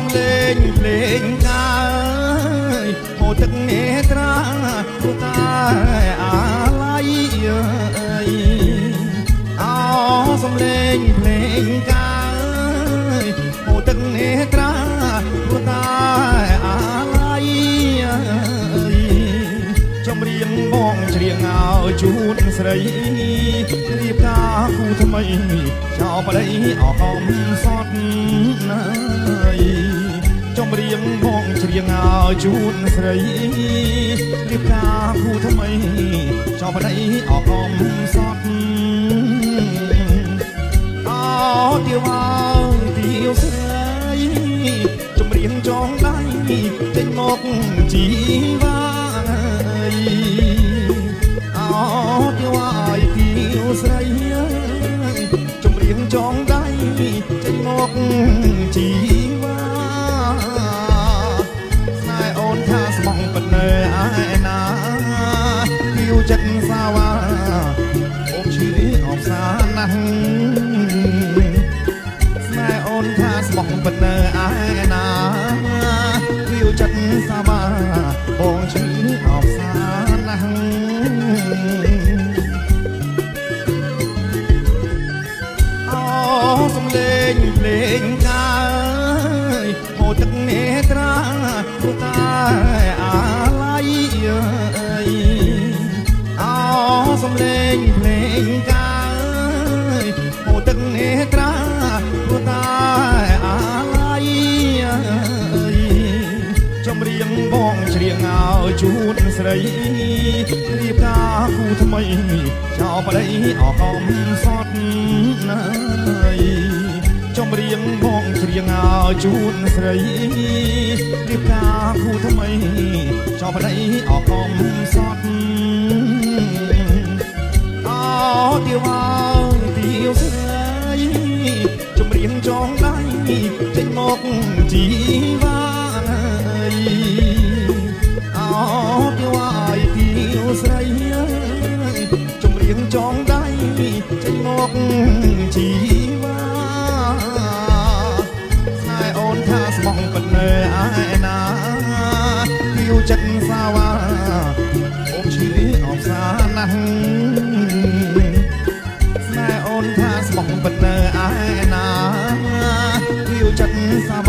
សំលេងភ្លេងកាយហូរទឹកនេត្រាព្រោះតែអាឡ័យអោសំលេងភ្លេងកាយហូរទឹកនេត្រាព្រោះតែអាឡ័យចំរៀងបងច្រៀងឲ្យជូនស្រីរៀបការគូថ្មីចោលប្តីអកកំសត់ណាយចំរៀងបងច្រៀងឲ្យជូនស្រីរៀបការគូថ្មីចោលប្តីអកកំសត់អោទៀវទៀវស្រីចំរៀងចងដៃចេញមកជីវ៉ាអោទៀវទៀវស្រីចំរៀងចងដៃចេញមកជីវ៉ាស្នេហ៍អូនថាស្មងប៉ុណ្ណើឯណាគៀវចិត្តសាវ៉ាអូនឈឺអបសាណាស់ស្នេហ៍អូនថាស្មងប៉ុណ្ណើឯណាគៀវចិត្តសាវ៉ាបងឈឺអបសាណាស់សំលេងភ្លេងកាយហូរទឹកនេត្រាព្រោះតែអាឡ័យអោសំលេងភ្លេងកាយហូរទឹកនេត្រាព្រោះតែអាឡ័យចំរៀងបងច្រៀងឲ្យជូនស្រីរៀបការគូថ្មីចោលប្តីអកកំសត់ណាយចំរៀងបងច្រៀងឲ្យជូនស្រីរៀបការគូថ្មីចោលប្តីអកកំសត់អោទៀវទៀវស្រីចំរៀងចងដៃចេញមកជីវ៉ាអោទៀវទៀវស្រីចំរៀងចងដៃចេញមកជីវ៉ាស្នេហ៍អូនថាស្មងប៉ុណ្ណើឯណាគៀវចិត្តសាវ៉ាអូនឈឺអបសាណាស់ស្នេហ៍អូនថាស្មងប៉ុណ្ណើឯណាគៀវចិត្តសាវ៉ា